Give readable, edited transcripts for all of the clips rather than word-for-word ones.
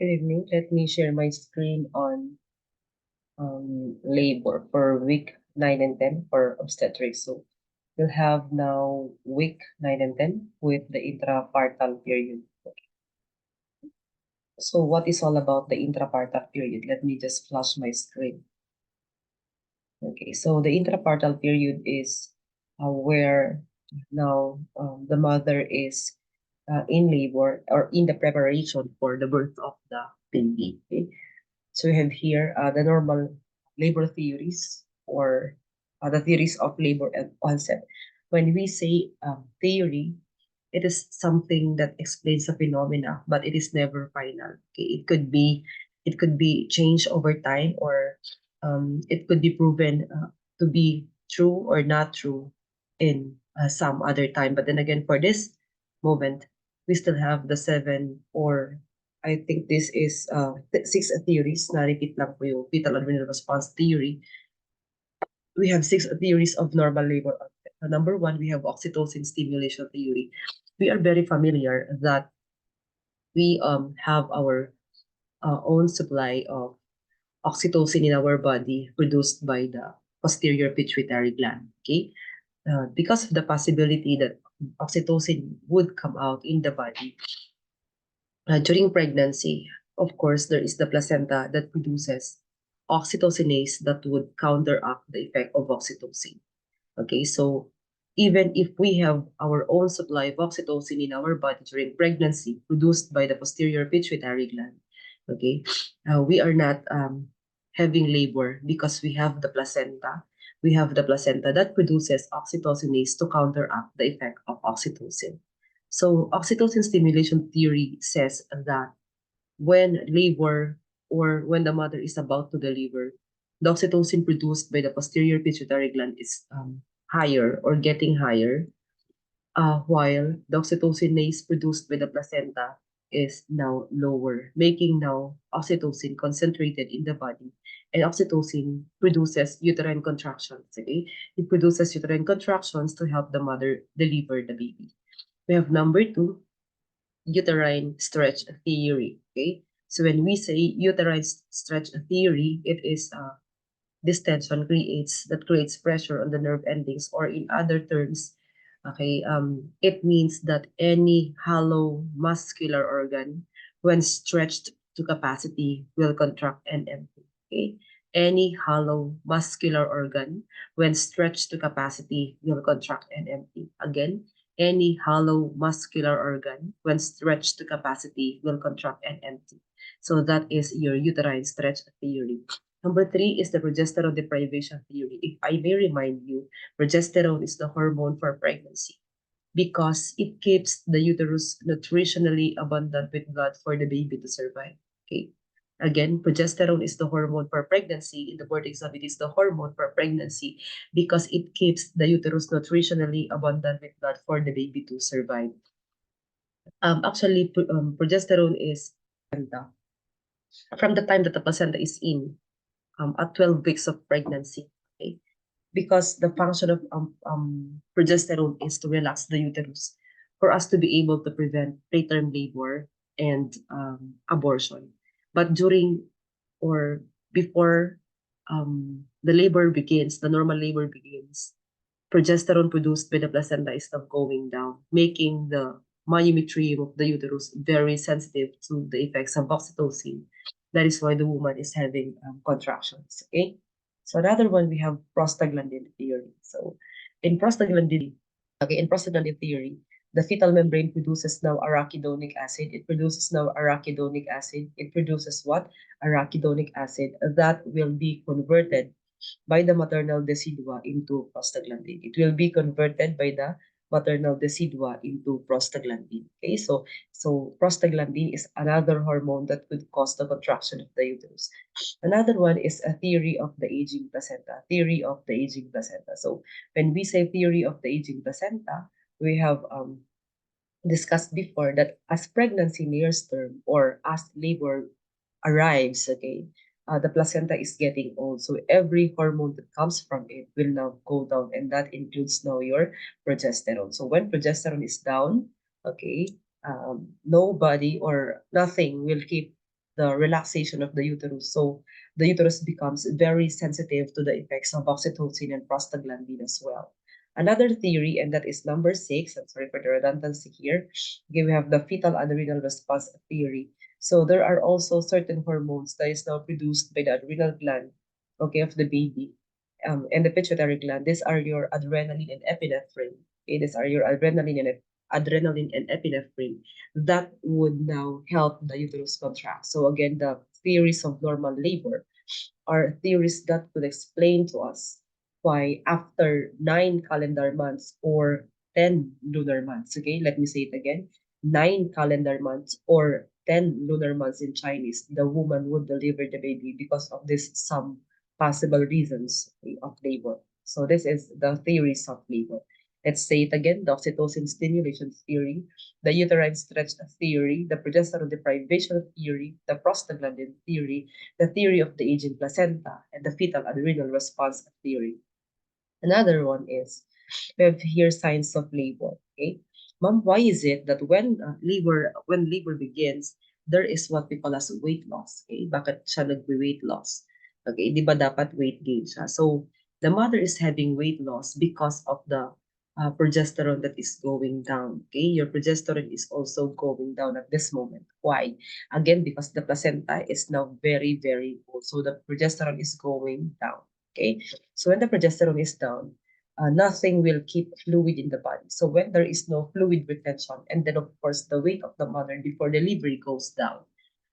Good evening. Let me share my screen on labor for week 9 and 10 for obstetrics. So we'll have now week 9 and 10 with the intrapartal period. Okay. So what is all about the intrapartal period? Let me just flash my screen. Okay, so the intrapartal period is where now the mother is in labor or in the preparation for the birth of the baby. Okay? So we have here the normal labor theories or the theories of labor and onset. When we say theory, it is something that explains a phenomena, but it is never final. Okay, it could be changed over time, or it could be proven to be true or not true in some other time. But then again, for this moment, we still have the seven, or I think this is six theories. Na-repeat lang po yung fetal adrenal response theory. We have six theories of normal labor onset. Number one, we have oxytocin stimulation theory. We are very familiar that we have our own supply of oxytocin in our body produced by the posterior pituitary gland. Okay, because of the possibility that oxytocin would come out in the body during pregnancy, of course, there is the placenta that produces oxytocinase that would counteract the effect of oxytocin. Okay, so even if we have our own supply of oxytocin in our body during pregnancy produced by the posterior pituitary gland, okay, we are not having labor because we have the placenta. We have the placenta that produces oxytocinase to counteract the effect of oxytocin. So oxytocin stimulation theory says that when labor or when the mother is about to deliver, the oxytocin produced by the posterior pituitary gland is higher or getting higher, while the oxytocinase produced by the placenta is now lower, making now oxytocin concentrated in the body. And oxytocin produces uterine contractions. Okay? It produces uterine contractions to help the mother deliver the baby. We have number two, uterine stretch theory. Okay, so when we say uterine stretch theory, it is this tension creates pressure on the nerve endings, or in other terms, okay, it means that any hollow muscular organ, when stretched to capacity, will contract and empty. Okay, any hollow muscular organ, when stretched to capacity, will contract and empty. Again, any hollow muscular organ, when stretched to capacity, will contract and empty. So that is your uterine stretch theory. Number three is the progesterone deprivation theory. If I may remind you, progesterone is the hormone for pregnancy because it keeps the uterus nutritionally abundant with blood for the baby to survive. Okay. Again, progesterone is the hormone for pregnancy. In the board exam, it is the hormone for pregnancy because it keeps the uterus nutritionally abundant with blood for the baby to survive. Actually, progesterone is from the time that the placenta is in at 12 weeks of pregnancy. Okay, because the function of progesterone is to relax the uterus for us to be able to prevent preterm labor and abortion. But during or before the labor begins, the normal labor begins, progesterone produced by the placenta is now going down, making the myometrium of the uterus very sensitive to the effects of oxytocin. That is why the woman is having contractions. Okay. So another one, we have prostaglandin theory. So in prostaglandin, theory, the fetal membrane produces now arachidonic acid. It produces now arachidonic acid. It produces what? Arachidonic acid that will be converted by the maternal decidua into prostaglandin. It will be converted by the maternal decidua into prostaglandin. Okay, so prostaglandin is another hormone that could cause the contraction of the uterus. Another one is a theory of the aging placenta. Theory of the aging placenta. So when we say theory of the aging placenta, we have discussed before that as pregnancy nears term or as labor arrives, okay, the placenta is getting old. So every hormone that comes from it will now go down, and that includes now your progesterone. So when progesterone is down, okay, nobody or nothing will keep the relaxation of the uterus. So the uterus becomes very sensitive to the effects of oxytocin and prostaglandin as well. Another theory, and that is number 6, I'm sorry for the redundancy here. Okay, we have the fetal adrenal response theory. So there are also certain hormones that is now produced by the adrenal gland, okay, of the baby, and the pituitary gland. These are your adrenaline and epinephrine. Okay, these are your adrenaline and epinephrine that would now help the uterus contract. So again, the theories of normal labor are theories that could explain to us why after 9 calendar months or 10 lunar months, okay, let me say it again, 9 calendar months or 10 lunar months in Chinese, the woman would deliver the baby because of this some possible reasons of labor. So this is the theories of labor. Let's say it again, the oxytocin stimulation theory, the uterine stretch theory, the progesterone deprivation theory, the prostaglandin theory, the theory of the aging placenta, and the fetal adrenal response theory. Another one is we have here signs of labor. Okay, mom, why is it that when labor begins, there is what we call as weight loss? Okay, bakit siya nagbe-weight loss? Okay, di ba dapat weight gain siya? So the mother is having weight loss because of the progesterone that is going down. Okay, your progesterone is also going down at this moment. Why? Again, because the placenta is now very, very old. So the progesterone is going down. Okay, so when the progesterone is down, nothing will keep fluid in the body. So when there is no fluid retention, and then of course the weight of the mother before delivery goes down.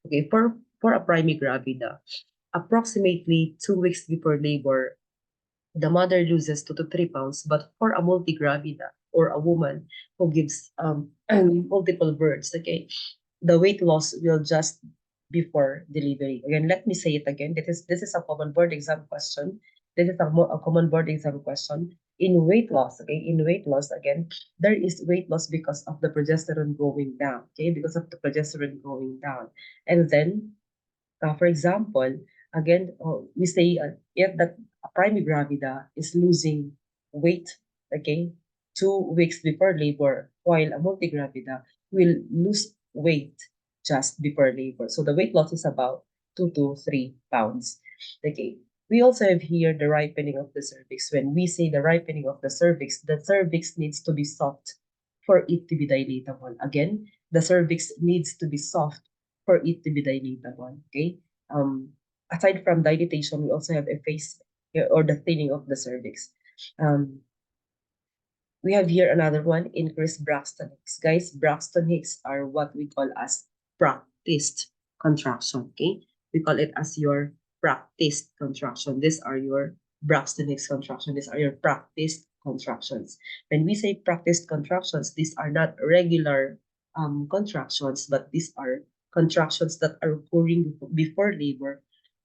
Okay, for a primigravida, approximately 2 weeks before labor, the mother loses 2 to 3 pounds. But for a multigravida or a woman who gives multiple births, okay, the weight loss will just before delivery. Again, let me say it again. This is a common board exam question. This is a common board exam question. In weight loss, okay, in weight loss, again, there is weight loss because of the progesterone going down, okay, because of the progesterone going down. And then for example, again, we say if that a primigravida is losing weight, okay, 2 weeks before labor, while a multigravida will lose weight just before labor. So the weight loss is about 2 to 3 pounds. Okay. We also have here the ripening of the cervix. When we say the ripening of the cervix needs to be soft for it to be dilatable. Again, the cervix needs to be soft for it to be dilatable. Okay. Um, Aside from dilatation, we also have a phase or the thinning of the cervix. Um, we have here another one, increased Braxton Hicks. Guys, Braxton Hicks are what we call as practiced contraction. Okay, we call it as your practiced contraction. These are your Braxton Hicks contraction. These are your practiced contractions. When we say practiced contractions, these are not regular contractions, but these are contractions that are occurring before labor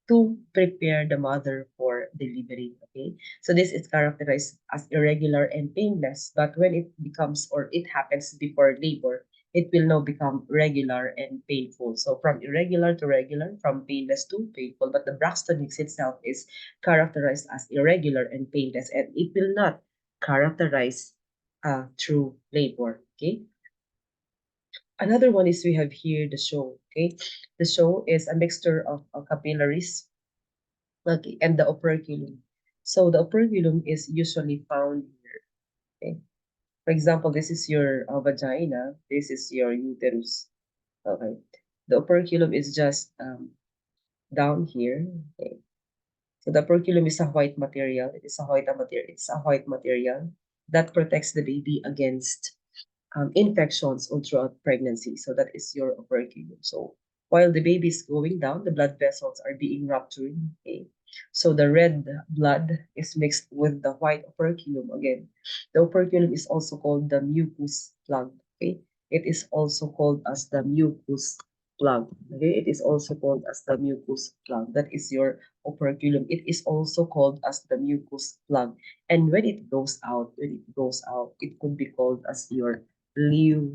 to prepare the mother for delivery. Okay, so this is characterized as irregular and painless, but when it becomes or it happens before labor, it will now become regular and painful. So from irregular to regular, from painless to painful, but the Braxton Hicks itself is characterized as irregular and painless, and it will not characterize through labor. Okay. Another one is we have here the show. Okay, the show is a mixture of capillaries, okay, and the operculum. So the operculum is usually found here. Okay. For example, this is your vagina. This is your uterus. Okay. The operculum is just down here. Okay. So the operculum is a white material. It is a white material. It's a white material that protects the baby against infections all throughout pregnancy. So that is your operculum. So while the baby is going down, the blood vessels are being ruptured. Okay. So the red blood is mixed with the white operculum again. The operculum is also called the mucus plug. Okay. It is also called as the mucus plug. Okay. It is also called as the mucus plug. That is your operculum. It is also called as the mucus plug. And when it goes out, it could be called as your leukorrhea.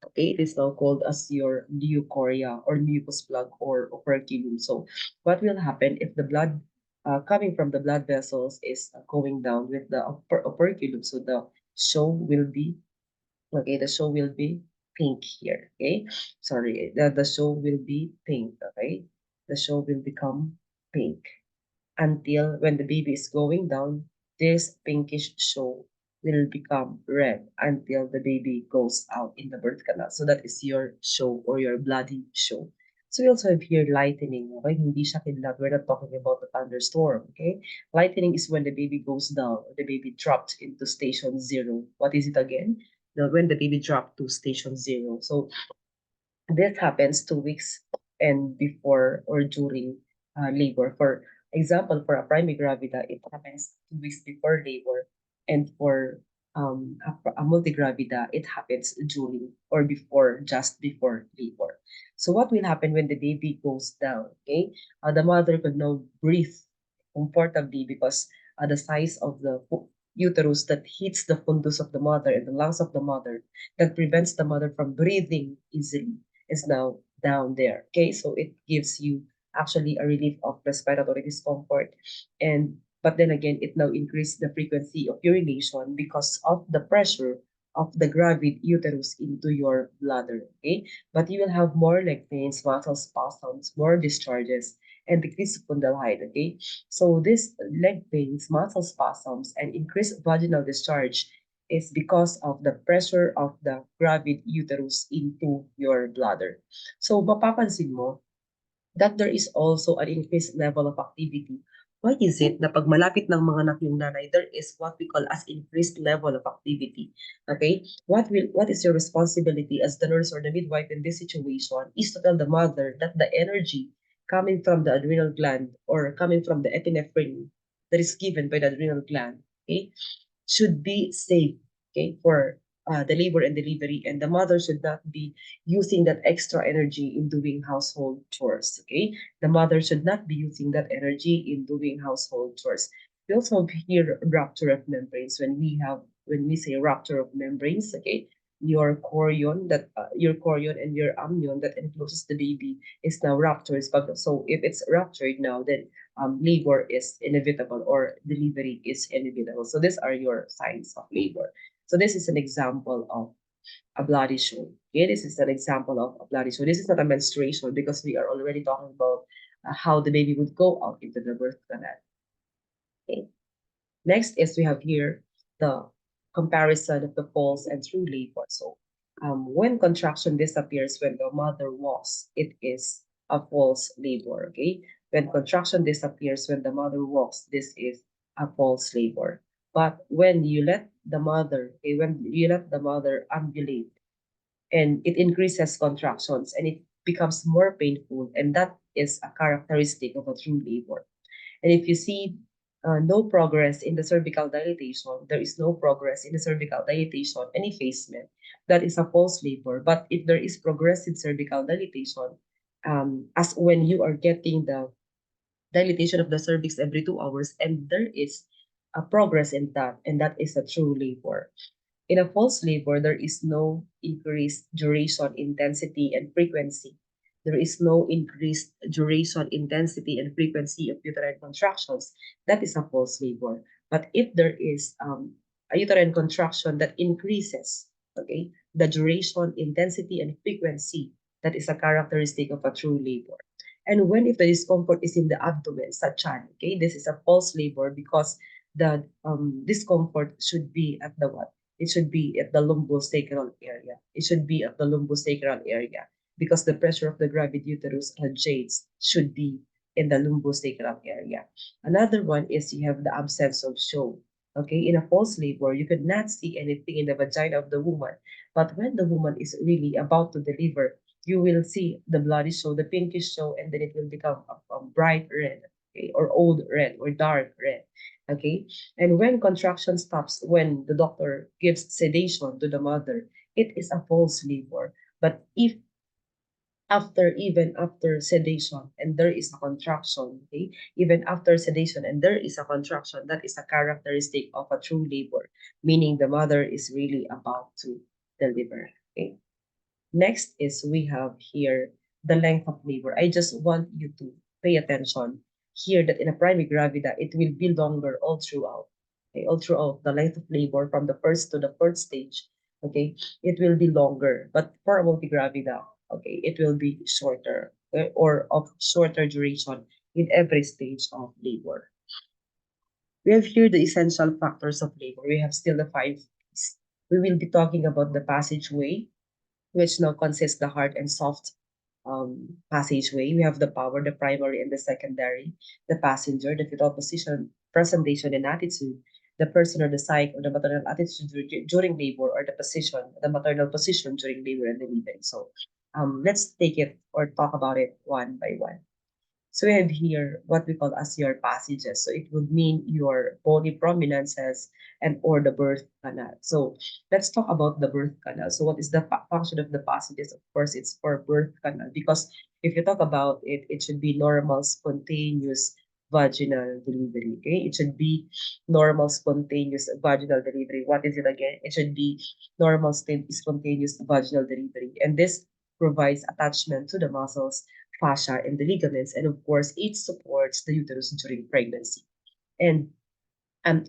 Okay, it is now called as your leukorrhea or mucus plug or operculum. So, what will happen if the blood coming from the blood vessels is going down with the operculum? So the show will be okay. The show will be pink here, okay? Sorry, the show will be pink, okay? The show will become pink until when the baby is going down, this pinkish show will become red until the baby goes out in the birth canal. So that is your show or your bloody show. So we also have here lightning, okay? Hindi siya kidlat. We're not talking about the thunderstorm, okay? Lightning is when the baby goes down, or the baby dropped into station zero. What is it again? When the baby dropped to station zero. So this happens 2 weeks and before or during labor. For example, for a primigravida, it happens 2 weeks before labor, and for a multigravida, it happens during or before, just before labor. So what will happen when the baby goes down? Okay, the mother could now breathe comfortably because the size of the uterus that hits the fundus of the mother and the lungs of the mother that prevents the mother from breathing easily is now down there. Okay, so it gives you actually a relief of respiratory discomfort. And but then again, it now increases the frequency of urination because of the pressure of the gravid uterus into your bladder. Okay, but you will have more leg pains, muscle spasms, more discharges, and decreased fundal height. Okay, so this leg pains, muscle spasms, and increased vaginal discharge is because of the pressure of the gravid uterus into your bladder. So mapapansin mo that there is also an increased level of activity. Why is it na pag malapit ng mga anak yung nanay, there is what we call as increased level of activity? Okay? What is your responsibility as the nurse or the midwife in this situation is to tell the mother that the energy coming from the adrenal gland or coming from the epinephrine that is given by the adrenal gland, okay, should be safe, okay, for the labor and delivery, and the mother should not be using that extra energy in doing household chores. Okay, the mother should not be using that energy in doing household chores. We also hear rupture of membranes when we say rupture of membranes. Okay, your chorion and your amnion that encloses the baby is now ruptured. So if it's ruptured now, then labor is inevitable or delivery is inevitable. So these are your signs of labor. So this is an example of a bloody show. Okay, this is an example of a bloody show. This is not a menstruation because we are already talking about how the baby would go out into the birth canal. Okay. Next is we have here the comparison of the false and true labor. So when contraction disappears when the mother walks, it is a false labor. Okay. When contraction disappears when the mother walks, this is a false labor. But when you let the mother, okay, when you let the mother ambulate, and it increases contractions and it becomes more painful, and that is a characteristic of a true labor. And if you see no progress in the cervical dilatation, there is no progress in the cervical dilatation and effacement, that is a false labor. But if there is progressive cervical dilatation, as when you are getting the dilatation of the cervix every 2 hours, and there is a progress in that, and that is a true labor. In a false labor, there is no increased duration, intensity, and frequency. There is no increased duration, intensity, and frequency of uterine contractions. That is a false labor. But if there is a uterine contraction that increases, okay, the duration, intensity, and frequency, that is a characteristic of a true labor. And when if the discomfort is in the abdomen, such as, okay, this is a false labor because the discomfort should be at the what? It should be at the lumbosacral area. It should be at the lumbosacral area because the pressure of the gravid uterus jades should be in the lumbosacral area. Another one is you have the absence of show. Okay, in a false labor, you could not see anything in the vagina of the woman. But when the woman is really about to deliver, you will see the bloody show, the pinkish show, and then it will become a bright red, okay, or old red or dark red. Okay, and when contraction stops, when the doctor gives sedation to the mother, it is a false labor. But if even after sedation and there is a contraction, okay, even after sedation and there is a contraction, that is a characteristic of a true labor, meaning the mother is really about to deliver. Okay. Next is we have here the length of labor. I just want you to pay attention here that in a primigravida, it will be longer all throughout. Okay, all throughout the length of labor from the first to the fourth stage. okay, it will be longer. But for a multigravida, okay, it will be shorter or of shorter duration in every stage of labor. We have here the essential factors of labor. We have still the five P's. We will be talking about the passageway, which now consists the hard and soft passageway. We have the power, the primary and the secondary, the passenger, the fetal position, presentation and attitude, the person or the psyche or the maternal attitude during labor, or the position, the maternal position during labor and delivery. So let's take it or talk about it one by one. So we have here what we call as your passages. So it would mean your body prominences and or the birth canal. So let's talk about the birth canal. So what is the function of the passages? Of course, it's for birth canal, because if you talk about it, it should be normal, spontaneous vaginal delivery. Okay, it should be normal, spontaneous vaginal delivery. What is it again? It should be normal, spontaneous vaginal delivery, and this provides attachment to the muscles, fascia, and the ligaments, and of course, it supports the uterus during pregnancy. And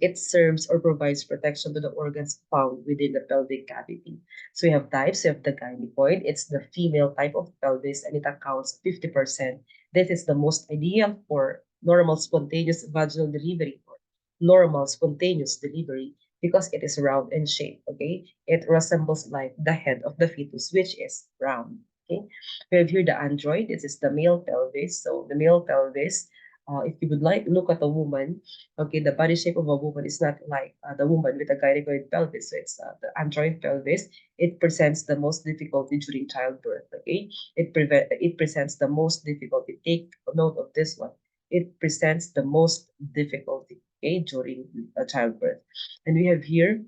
it serves or provides protection to the organs found within the pelvic cavity. So we have types. We have the gynecoid. It's the female type of pelvis, and it accounts 50%. This is the most ideal for normal spontaneous vaginal delivery, or normal spontaneous delivery, because it is round in shape. Okay, it resembles like the head of the fetus, which is round. Okay, we have here the android. This is the male pelvis. So the male pelvis, if you would like look at a woman, okay, the body shape of a woman is not like the woman with a gynecoid pelvis. So it's the android pelvis. It presents the most difficulty during childbirth. Okay, it presents the most difficulty. Take note of this one. It presents the most difficulty. Okay, during childbirth, and we have here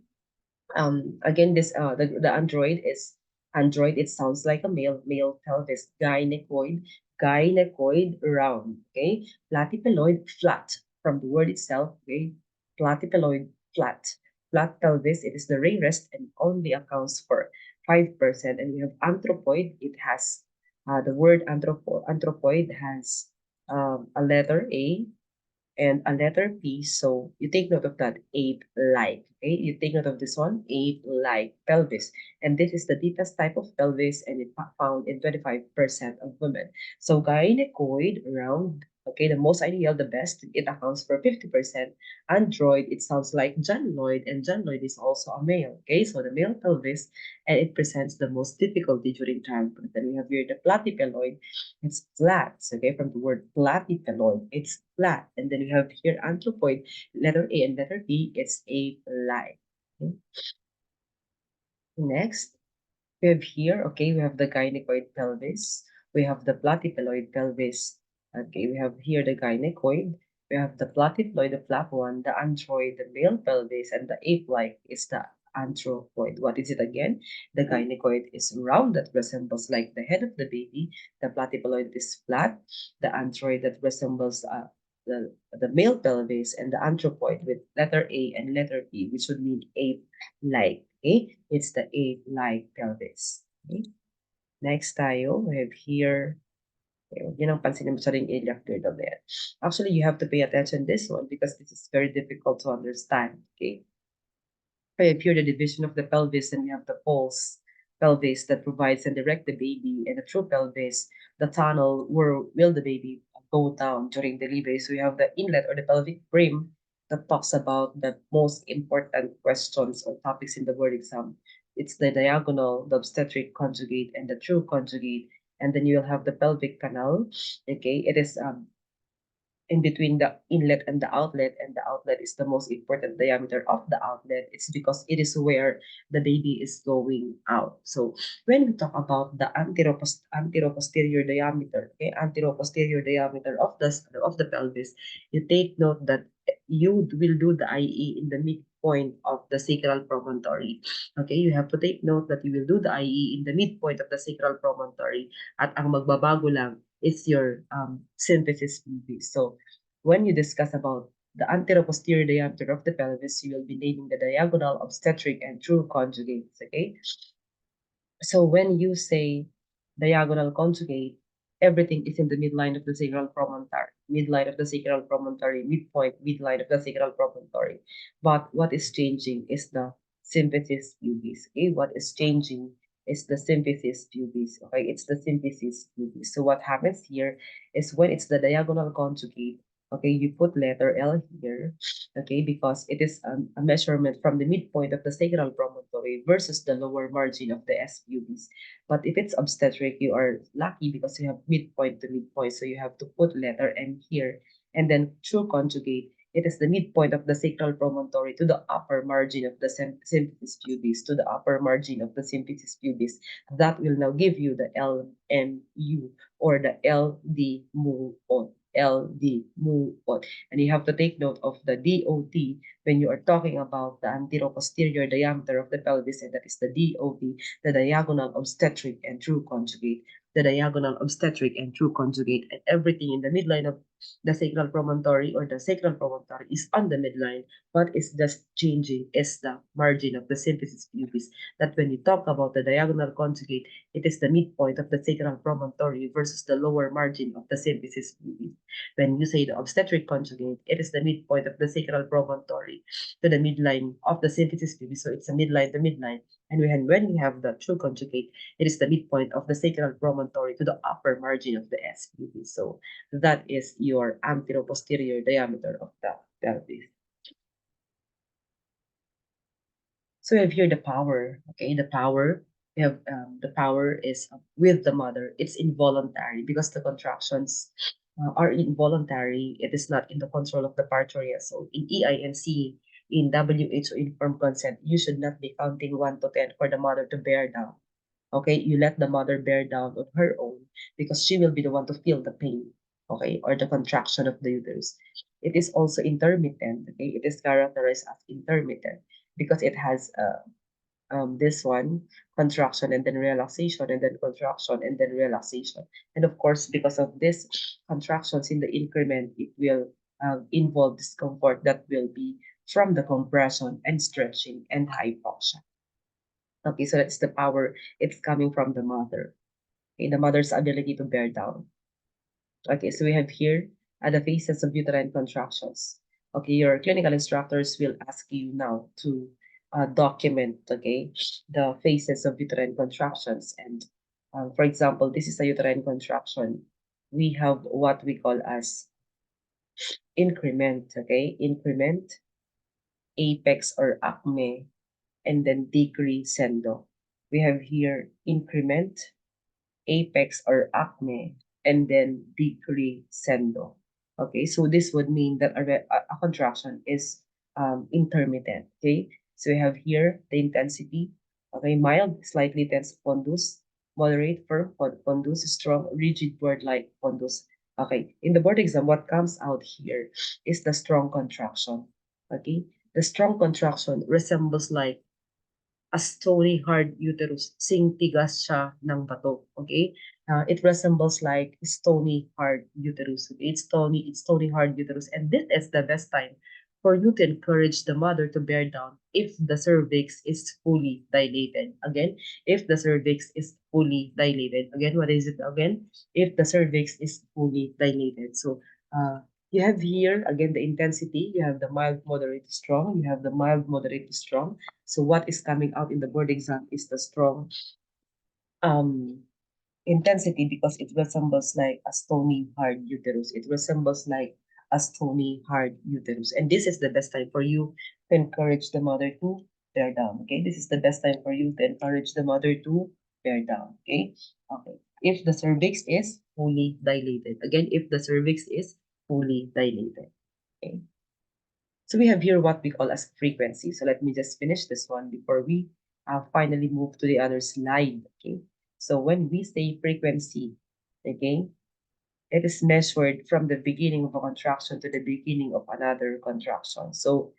again, this the android. It sounds like a male pelvis. Gynecoid round. Okay, platypeloid flat from the word itself. Okay, platypeloid flat. Flat pelvis. It is the rarest and only accounts for 5%. And we have anthropoid. It has the word anthropoid has a letter A and a letter P. So you take note of that, ape-like. Okay, you take note of this one, ape-like pelvis. And this is the deepest type of pelvis, and it found in 25% of women. So gynecoid, round, okay, the most ideal, the best, it accounts for 50%. Android, it sounds like John and John is also a male. Okay, so the male pelvis, and it presents the most difficulty during childbirth. And we have here the platypeloid. It's flat, okay, from the word platypeloid, it's flat. And then we have here anthropoid, letter A and letter B, it's ape-like. Okay. Next, we have here, okay, we have the gynecoid pelvis. We have the platypeloid pelvis. Okay, we have here the gynecoid. We have the platyploid, the flat one, the anthroid, the male pelvis, and the ape-like is the anthropoid. What is it again? The gynecoid is round that resembles like the head of the baby. The platyploid is flat. The anthroid that resembles the male pelvis, and the anthropoid with letter A and letter B, which would mean ape-like. Okay, it's the ape-like pelvis. Okay. Next tayo, we have here, yun ang pansinin mo sa ring iliac girdle there. Actually, you have to pay attention this one because this is very difficult to understand. Okay. We have here the division of the pelvis, and we have the false pelvis that provides and direct the baby, and the true pelvis, the tunnel where will the baby go down during delivery. So we have the inlet or the pelvic rim that talks about the most important questions or topics in the word exam. It's the diagonal, the obstetric conjugate, and the true conjugate. And then you'll have the pelvic canal. Okay, it is in between the inlet and the outlet is the most important diameter of the outlet. It's because it is where the baby is going out. So when we talk about the anteroposterior diameter, okay, anteroposterior diameter of the pelvis, you take note that you will do the IE in the midpoint of the sacral promontory. Okay, you have to take note that you will do the IE in the midpoint of the sacral promontory, at ang magbabago lang is your synthesis pelvis. So when you discuss about the anteroposterior diameter of the pelvis, you will be naming the diagonal, obstetric, and true conjugates. Okay. So when you say diagonal conjugate, everything is in the midline of the sacral promontory, midline of the sacral promontory, midpoint, midline of the sacral promontory. But what is changing is the symphysis pubis. Okay, what is changing is the symphysis pubis. Okay, it's the symphysis pubis. So what happens here is when it's the diagonal conjugate, okay, you put letter L here, okay, because it is a measurement from the midpoint of the sacral promontory versus the lower margin of the S pubis. But if it's obstetric, you are lucky because you have midpoint to midpoint, so you have to put letter M here, and then true conjugate, it is the midpoint of the sacral promontory to the upper margin of the symphysis pubis, to the upper margin of the symphysis pubis. That will now give you the LMU, or the LD mu on. LD mu on. And you have to take note of the DOT when you are talking about the anteroposterior diameter of the pelvis, and that is the DOT, the diagonal obstetric and true conjugate. The diagonal obstetric and true conjugate, and everything in the midline of the sacral promontory, or the sacral promontory, is on the midline. What is just changing is the margin of the symphysis pubis. That when you talk about the diagonal conjugate, it is the midpoint of the sacral promontory versus the lower margin of the symphysis pubis. When you say the obstetric conjugate, it is the midpoint of the sacral promontory to the midline of the symphysis pubis. So it's a midline to midline. And when we have the true conjugate, it is the midpoint of the sacral promontory to the upper margin of the S pubis. So that is your anteroposterior diameter of the pelvis. So we have here the power. Okay, the power. We have the power is with the mother. It's involuntary because the contractions are involuntary. It is not in the control of the parturier. So in EINC, in WHO informed consent, you should not be counting 1 to 10 for the mother to bear down. Okay, you let the mother bear down on her own because she will be the one to feel the pain, okay, or the contraction of the uterus. It is also intermittent. Okay, it is characterized as intermittent because it has this one, contraction and then relaxation, and then contraction and then relaxation. And of course, because of this contractions in the increment, it will involve discomfort that will be from the compression and stretching and hypoxia. Okay, so that's the power. It's coming from the mother. Okay, the mother's ability to bear down. Okay, so we have here the phases of uterine contractions. Okay, your clinical instructors will ask you now to document, okay, the phases of uterine contractions. And for example, this is a uterine contraction. We have what we call as increment, okay, increment, apex or acme, and then decrescendo. We have here increment, apex or acme, and then decrescendo. Okay, so this would mean that a contraction is intermittent. Okay, so we have here the intensity. Okay, mild, slightly tense pondus, moderate, firm pondus, strong, rigid board-like pondus. Okay, in the board exam, what comes out here is the strong contraction. Okay, the strong contraction resembles like a stony hard uterus, sing tigas siya ng bato. Okay? It resembles like stony hard uterus. Okay? It's stony hard uterus. And this is the best time for you to encourage the mother to bear down if the cervix is fully dilated. Again, if the cervix is fully dilated. Again, what is it again? If the cervix is fully dilated. So, you have here, again, the intensity. You have the mild, moderate, strong. You have the mild, moderate, strong. So what is coming out in the board exam is the strong um, intensity because it resembles like a stony hard uterus. It resembles like a stony hard uterus. And this is the best time for you to encourage the mother to bear down. Okay, this is the best time for you to encourage the mother to bear down. Okay, okay. If the cervix is fully dilated. Again, if the cervix is fully dilated. Okay. So we have here what we call as frequency. So let me just finish this one before we finally move to the other slide. Okay. So when we say frequency, okay, it is measured from the beginning of a contraction to the beginning of another contraction. So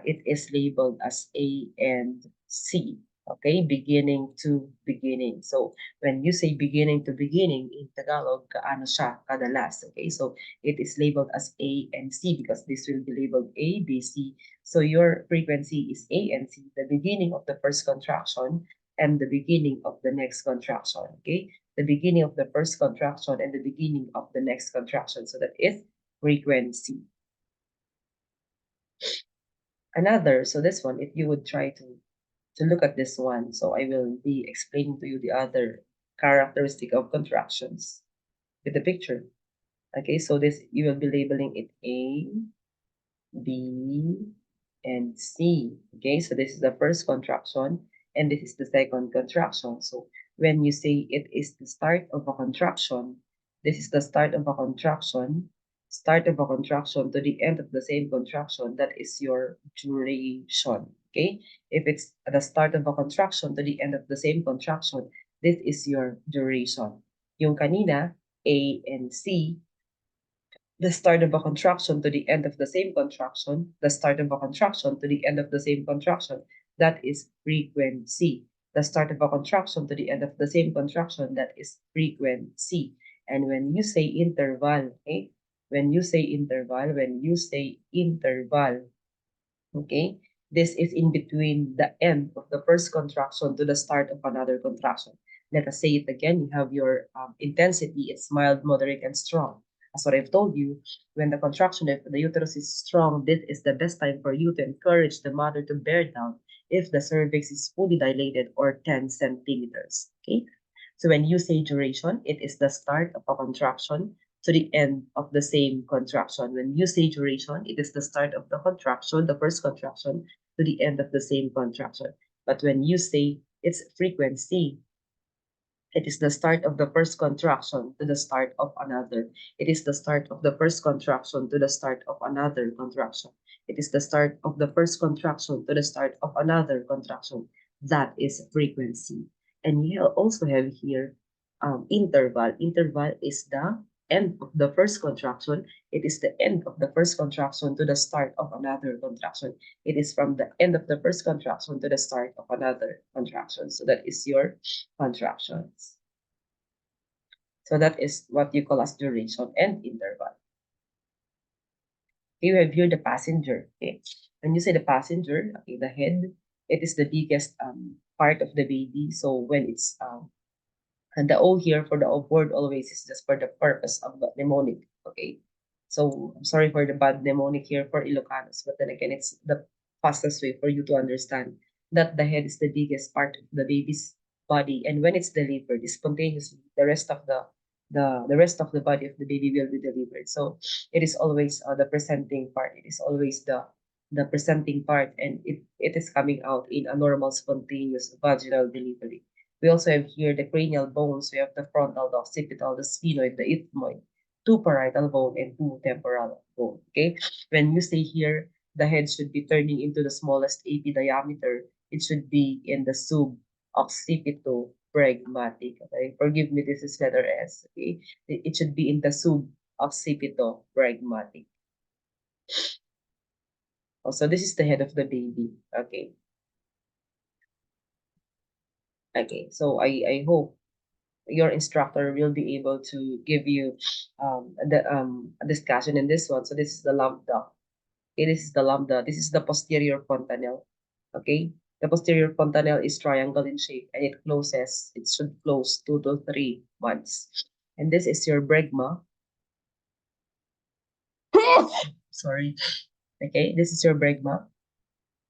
it is labeled as A and C. Okay, beginning to beginning. So when you say beginning to beginning in Tagalog, kaano siya kadalas. Okay, so it is labeled as A and C because this will be labeled A, B, C. So your frequency is A and C, the beginning of the first contraction and the beginning of the next contraction. Okay, the beginning of the first contraction and the beginning of the next contraction. So that is frequency. Another, so this one, if you would try to to look at this one. So I will be explaining to you the other characteristic of contractions with the picture. Okay, so this you will be labeling it A, B, and C. Okay, so this is the first contraction, and this is the second contraction. So when you say it is the start of a contraction, this is the start of a contraction to the end of the same contraction, that is your duration. Okay, if it's the start of a contraction to the end of the same contraction, this is your duration. Yung kanina, A and C, the start of a contraction to the end of the same contraction, the start of a contraction to the end of the same contraction, that is frequency. The start of a contraction to the end of the same contraction, that is frequency. And when you say interval, okay? When you say interval, okay, this is in between the end of the first contraction to the start of another contraction. Let us say it again. You have your intensity. It's mild, moderate, and strong. As what I've told you, when the contraction of the uterus is strong, this is the best time for you to encourage the mother to bear down if the cervix is fully dilated or 10 centimeters. Okay. So when you say duration, it is the start of a contraction to the end of the same contraction. When you say duration, it is the start of the contraction, the first contraction, to the end of the same contraction. But when you say its frequency, it is the start of the first contraction to the start of another. It is the start of the first contraction to the start of another contraction. It is the start of the first contraction to the start of another contraction. That is frequency. And you also have here interval. Interval is the end of the first contraction. It is the end of the first contraction to the start of another contraction. It is from the end of the first contraction to the start of another contraction. So that is your contractions. So that is what you call as duration and interval. You have here the passenger. Okay. When you say the passenger, okay, the head, it is the biggest part of the baby. So when it's and the O here for the O word always is just for the purpose of the mnemonic. Okay. So I'm sorry for the bad mnemonic here for Ilocanos, but then again, it's the fastest way for you to understand that the head is the biggest part of the baby's body, and when it's delivered, spontaneously, the rest of the body of the baby will be delivered. So it is always the presenting part. It is always the presenting part, and it is coming out in a normal spontaneous vaginal delivery. We also have here the cranial bones. We have the frontal, the occipital, the sphenoid, the ethmoid, two parietal bone, and two temporal bone. Okay? When you say here, the head should be turning into the smallest AP diameter, it should be in the sub-occipito-bregmatic. Okay? Forgive me, this is letter S. Okay? It should be in the sub-occipito-bregmatic. Also, this is the head of the baby. Okay. Okay, so I hope your instructor will be able to give you a discussion in this one. So this is the lambda. Okay, this is the lambda. This is the posterior fontanelle. Okay, the posterior fontanelle is triangle in shape and it closes. It should close 2 to 3 months. And this is your bregma. Sorry. Okay, this is your bregma,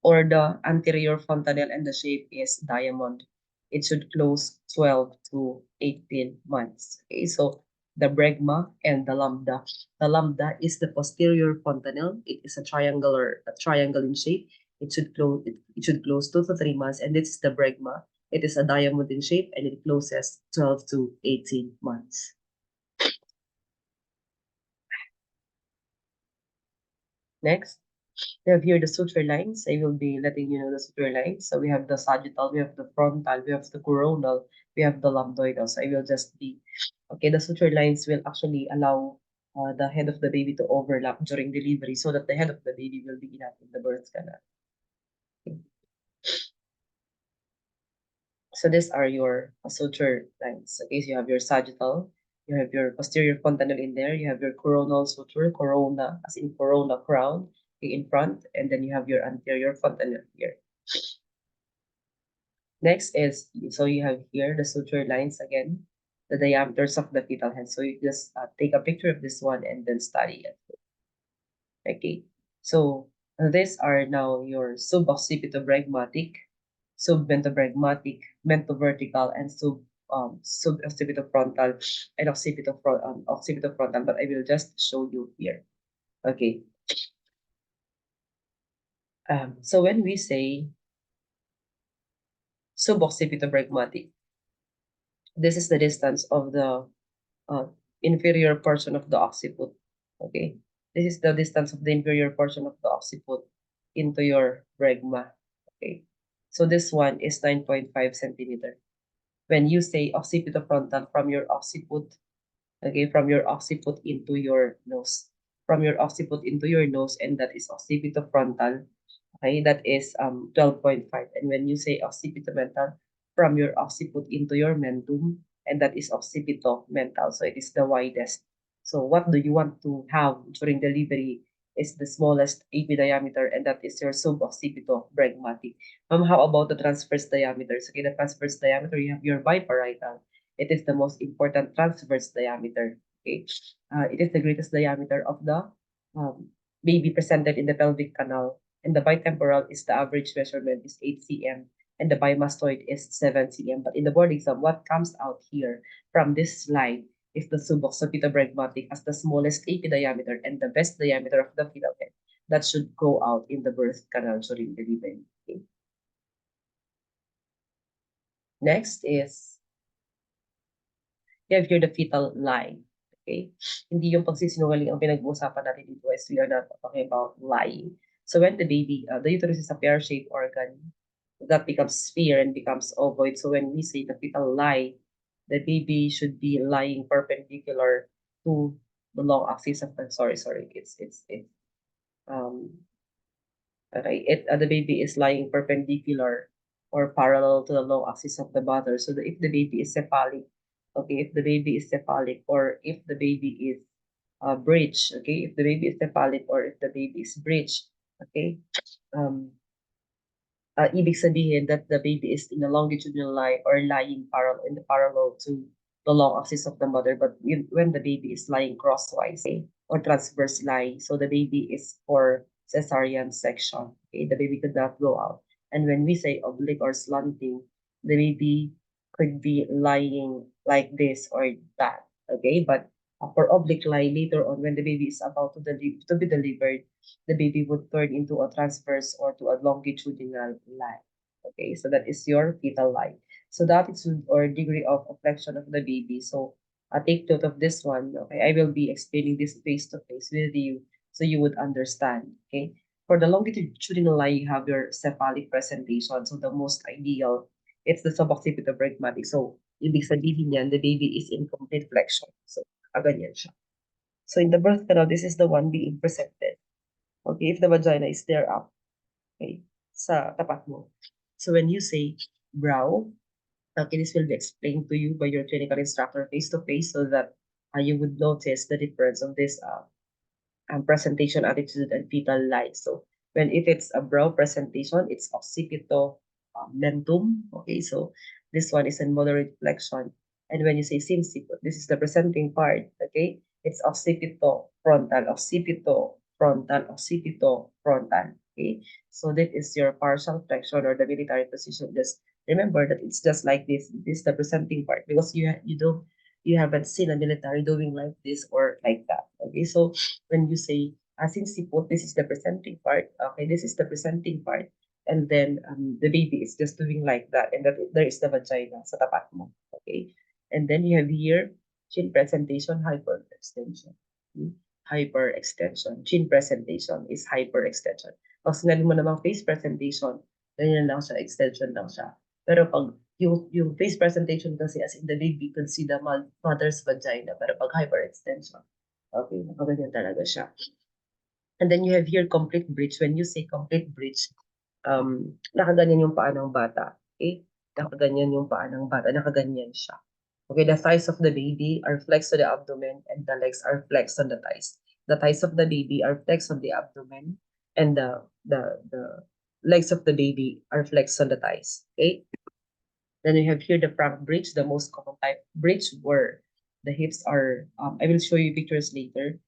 or the anterior fontanelle, and the shape is diamond. It should close 12 to 18 months. Okay, so the bregma and the lambda. The lambda is the posterior fontanelle. It is a triangle in shape. It should close 2 to 3 months, and this is the bregma. It is a diamond in shape and it closes 12 to 18 months. Next. We have here the suture lines. I will be letting you know the suture lines. So we have the sagittal, we have the frontal, we have the coronal, we have the lambdoidal. So I will just be, okay, the suture lines will actually allow the head of the baby to overlap during delivery so that the head of the baby will be enough in the birth canal. Okay. So these are your suture lines. Okay, so you have your sagittal, you have your posterior fontanelle in there, you have your coronal suture, corona, as in corona crown, okay, in front, and then you have your anterior fontanelle here. Next is, so you have here the suture lines again, the diameters of the fetal head. So you just take a picture of this one and then study it. Okay, so these are now your suboccipitobregmatic, submentobrachmatic, mentovertical, and suboccipitofrontal and occipitofrontal, but I will just show you here. Okay. So when we say suboccipitofragmatic, this is the distance of the uh, inferior portion of the occiput. Okay, this is the distance of the inferior portion of the occiput into your bregma. Okay, so this one is 9.5 centimeter. When you say occipitofrontal, from your occiput, okay, from your occiput into your nose, from your occiput into your nose, and that is occipitofrontal. Okay, that is 12.5. And when you say occipitomental, from your occiput into your mentum, and that is occipitomental. So it is the widest. So what do you want to have during delivery is the smallest AP diameter, and that is your suboccipitobregmatic. How about the transverse diameters? Okay, the transverse diameter, you have your biparietal. It is the most important transverse diameter. Okay, it is the greatest diameter of the baby presented in the pelvic canal, and the bitemporal is the average measurement is 8 cm, and the bimastoid is 7 cm. But in the board exam, what comes out here from this slide is the suboccipitobregmatic as the smallest AP diameter and the best diameter of the fetal head that should go out in the birth canal during delivery. Okay. Next is you have here the fetal line. Okay? Hindi yung pagsisinungaling ang pinag-uusapan natin dito is we are not talking about lying. So when the baby, the uterus is a pear-shaped organ that becomes sphere and becomes ovoid. So when we say the fetal lie, the baby should be lying perpendicular to the long axis of the, sorry, it's okay, the baby is lying perpendicular or parallel to the long axis of the mother. So if the baby is cephalic, okay, if the baby is cephalic, or if the baby is bridge, okay, if the baby is cephalic or if the baby is bridge, okay, ibig sabihin that the baby is in a longitudinal line or lying parallel to the long axis of the mother. But when the baby is lying crosswise, okay, or transverse lie, so the baby is for cesarean section. Okay, the baby could not go out. And when we say oblique or slanting, the baby could be lying like this or that. Okay, but for oblique lie, later on when the baby is about to be delivered, the baby would turn into a transverse or to a longitudinal line. Okay, so that is your fetal line. So the attitude or degree of flexion of the baby. So take note of this one. Okay, I will be explaining this face to face with you so you would understand. Okay, for the longitudinal line, you have your cephalic presentation. So the most ideal, it's the suboccipitobregmatic. So ibig sabihin yan, the baby is in complete flexion. So ganyan siya. So in the birth canal, this is the one being presented. Okay, if the vagina is there up, okay, sa tapat mo. So when you say brow, okay, this will be explained to you by your clinical instructor face to face so that you would notice the difference of this presentation attitude and fetal light. So when if it's a brow presentation, it's occipito mentum. Okay, so this one is in moderate flexion. And when you say sinciput, this is the presenting part. Okay, it's occipito frontal, occipito frontal, occipito frontal. Okay, so that is your partial flexion or the military position. Just remember that it's just like this. This is the presenting part because you haven't seen a military doing like this or like that. Okay, so when you say sinciput, this is the presenting part. Okay, this is the presenting part. And then the baby is just doing like that, and that there is the vagina sa tapat mo. Okay, and then you have here chin presentation, hyperextension. Hyperextension. Chin presentation is hyperextension. Pag sinabi mo namang face presentation, ganyan lang siya, extension lang siya. Pero pag yung face presentation kasi as in the baby could see the mother's vagina, pero pag hyperextension, okay, nakaganyan talaga siya. And then you have here complete bridge. When you say complete bridge, nakaganyan yung paa ng bata. Okay? Nakaganyan yung paa ng bata. Nakaganyan siya. Okay, the thighs of the baby are flexed to the abdomen and the legs are flexed on the thighs. The thighs of the baby are flexed on the abdomen and the legs of the baby are flexed on the thighs. Okay? Then we have here the front bridge, the most common type bridge where the hips are, I will show you pictures later,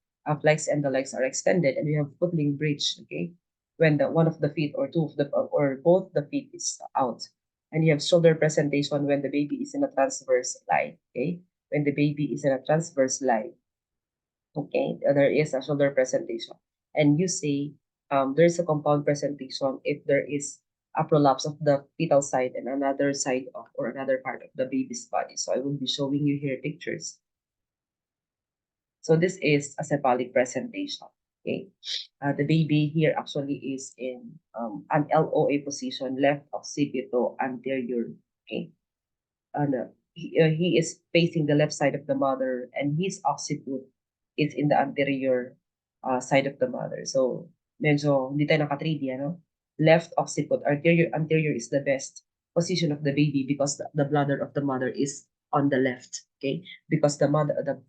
flexed and the legs are extended. And we have footling bridge, okay, when the one of the feet or two of the or both the feet is out. And you have shoulder presentation when the baby is in a transverse line, okay? When the baby is in a transverse line, okay, there is a shoulder presentation. And you say there's a compound presentation if there is a prolapse of the fetal side and another side of or another part of the baby's body. So I will be showing you here pictures. So this is a cephalic presentation. Okay, the baby here actually is in an LOA position, left occipital anterior. Okay, he is facing the left side of the mother, and his occiput is in the anterior side of the mother. So, medyo hindi tayo naka 3D, ano? Left occiput, anterior is the best position of the baby because the bladder of the mother is on the left, okay? Because the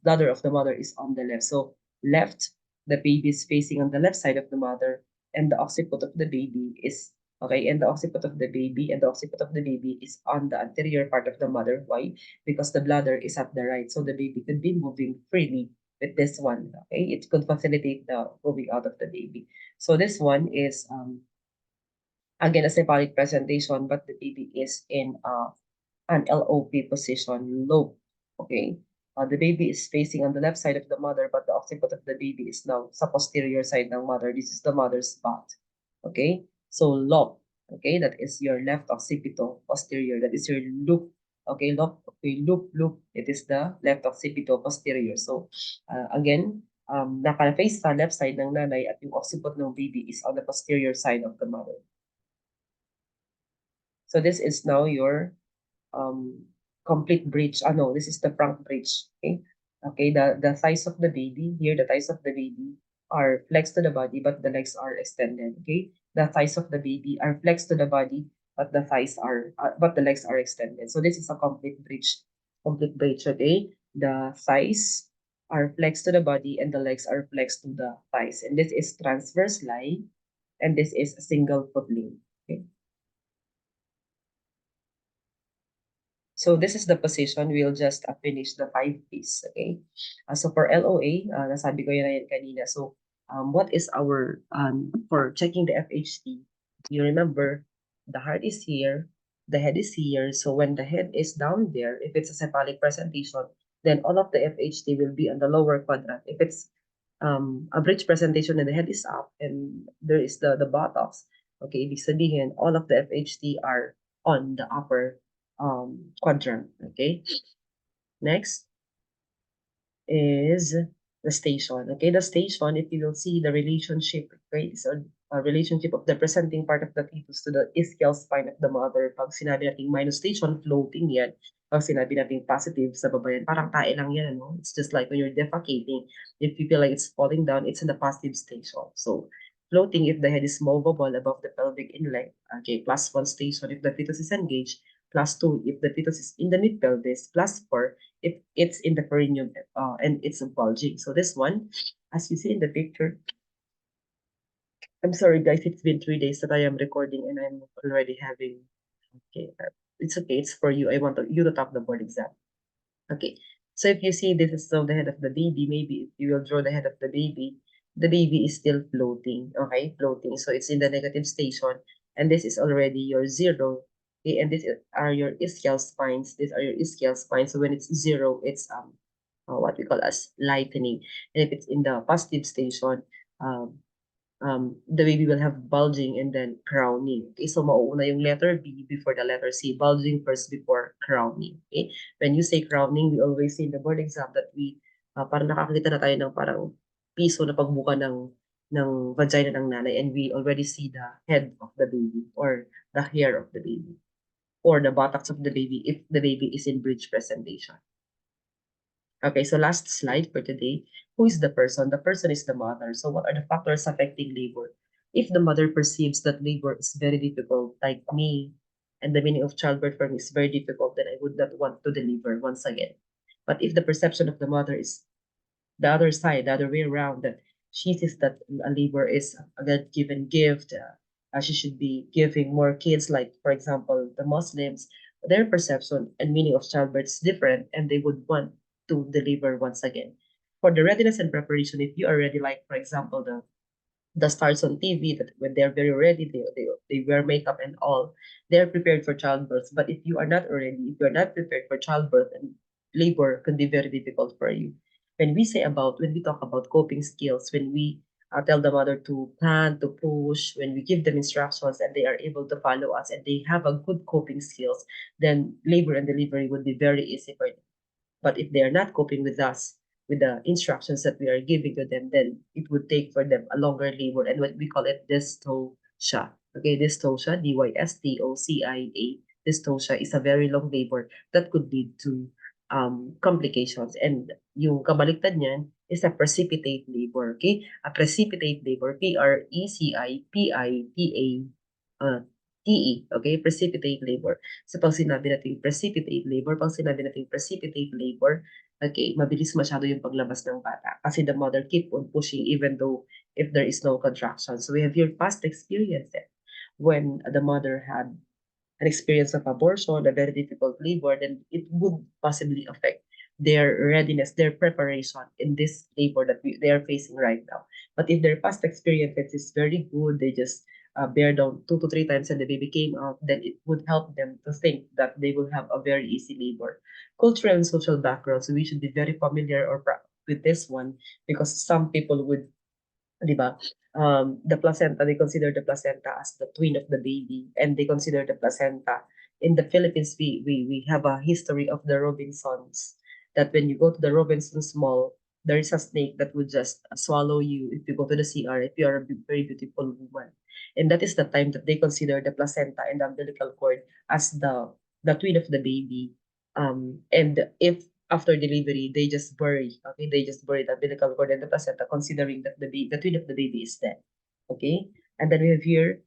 bladder of the mother is on the left. So, left, the baby is facing on the left side of the mother, and the occiput of the baby is okay, and the occiput of the baby and the occiput of the baby is on the anterior part of the mother. Why? Because the bladder is at the right, so the baby could be moving freely with this one. Okay, it could facilitate the moving out of the baby. So this one is again a cephalic presentation, but the baby is in an LOP position, low. Okay. The baby is facing on the left side of the mother, but the occiput of the baby is now sa posterior side ng mother. This is the mother's butt. Okay. So loop. Okay, that is your left occipital posterior. That is your loop. Okay, loop. Okay, loop, loop. It is the left occipital posterior. So again, naka-face sa left side ng nanay at yung occiput ng baby is on the posterior side of the mother. So this is now your complete bridge. No, this is the front bridge. Okay. Okay, the thighs of the baby, here the thighs of the baby are flexed to the body, but the legs are extended. Okay. The thighs of the baby are flexed to the body, but the thighs are but the legs are extended. So this is a complete bridge. Complete bridge. Okay. The thighs are flexed to the body and the legs are flexed to the thighs. And this is transverse line, and this is a single foot lane. Okay. So this is the position. We'll just finish the 5 piece, okay? So for LOA, nasabi ko yan kanina. So what is our, for checking the FHT, you remember, the heart is here, the head is here. So when the head is down there, if it's a cephalic presentation, then all of the FHT will be on the lower quadrant. If it's a bridge presentation and the head is up and there is the buttocks, okay, ibig sabihin, all of the FHT are on the upper quadrant. Okay, next is the station. Okay, the station, if you will see the relationship, okay, so a relationship of the presenting part of the fetus to the ischial spine of the mother. Pag sinabi natin minus station, floating yan. Pag sinabi natin positive sa baba yan, parang tae lang yan, no? It's just like when you're defecating. If you feel like it's falling down, it's in the positive station. So, floating if the head is movable above the pelvic inlet. Okay, +1 station if the fetus is engaged. +2 if the fetus is in the mid pelvis. +4 if it's in the perineum and it's bulging. So this one, as you see in the picture, I'm sorry guys, it's been 3 days that I am recording and I'm already having, okay, it's okay, it's for you. I want you to top the board exam. Okay, so if you see this is so the head of the baby, maybe if you will draw the head of the baby is still floating, okay, floating. So it's in the negative station, and this is already your 0, okay, and these are your ischial spines. These are your ischial spines. So when it's 0, it's what we call as lightening, and if it's in the positive station, the baby will have bulging and then crowning. Okay, so mauuna yung letter B before the letter C. Bulging first before crowning. Okay, when you say crowning, we always say in the board exam that we, parang nakakita na tayo ng parang piso na pagbuka ng vagina ng nanay, and we already see the head of the baby or the hair of the baby or the buttocks of the baby if the baby is in bridge presentation. Okay, so last slide for today. Who is the person? The person is the mother. So what are the factors affecting labor? If the mother perceives that labor is very difficult, like me, and the meaning of childbirth for me is very difficult, then I would not want to deliver once again. But if the perception of the mother is the other side, the other way around, that she sees that a labor is a God-given gift, she should be giving more kids, like, for example, the Muslims, their perception and meaning of childbirth is different, and they would want to deliver once again. For the readiness and preparation, if you are ready, like, for example, the stars on TV that when they're very ready, they wear makeup and all, they're prepared for childbirth. But if you are not ready, if you're not prepared for childbirth, and labor can be very difficult for you. When we talk about coping skills, when we tell the mother to plan, to push, when we give them instructions and they are able to follow us and they have a good coping skills, then labor and delivery would be very easy for them. But if they are not coping with us, with the instructions that we are giving to them, then it would take for them a longer labor, and what we call it dystocia. Okay, dystocia, dystocia. Dystocia is a very long labor that could lead to complications. And yung kabaliktad niyan is a precipitate labor. Okay, a precipitate labor, P-R-E-C-I-P-I-T-A, okay, precipitate labor. So pag sinabi natin precipitate labor, okay, mabilis masyado yung paglabas ng bata kasi the mother keep on pushing even though if there is no contraction. So we have your past experiences when the mother had an experience of abortion, a very difficult labor, then it would possibly affect their readiness, their preparation in this labor that they are facing right now. But if their past experience is very good, they just bear down 2 to 3 times and the baby came out, then it would help them to think that they will have a very easy labor. Cultural and social background, so we should be very familiar with this one because some people would, di ba? The placenta, they consider the placenta as the twin of the baby, and they consider the placenta. In the Philippines, we have a history of the Robinsons, that when you go to the Robinsons Mall, there is a snake that would just swallow you if you go to the CR, if you are a very beautiful woman. And that is the time that they consider the placenta and the umbilical cord as the twin of the baby. And if after delivery, they just bury, okay, they just bury the umbilical cord and the placenta, considering that the twin of the baby is dead, okay? And then we have here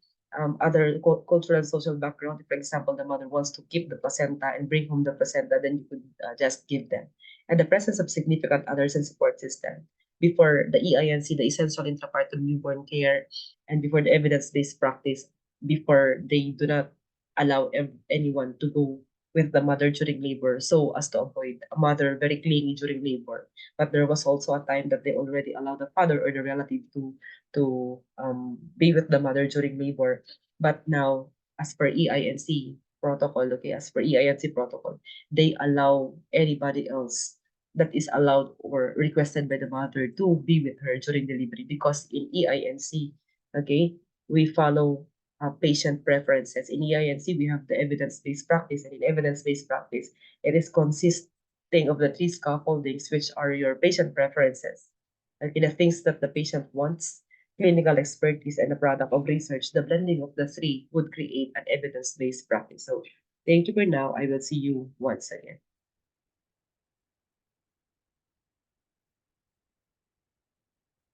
other cultural and social background. If, for example, the mother wants to keep the placenta and bring home the placenta, then you could just give them. And the presence of significant others and support system. Before the EINC, the essential intrapartum newborn care, and before the evidence-based practice, before they do not allow anyone to go with the mother during labor so as to avoid a mother very clingy during labor. But there was also a time that they already allow the father or the relative to be with the mother during labor. But now, as per EINC protocol, okay, as per EINC protocol, they allow anybody else that is allowed or requested by the mother to be with her during delivery, because in EINC, okay, we follow patient preferences. In EINC, we have the evidence-based practice, and in evidence-based practice, it is consisting of the three scaffoldings, which are your patient preferences, okay, the things that the patient wants, clinical expertise, and a product of research. The blending of the three would create an evidence-based practice. So thank you for now. I will see you once again.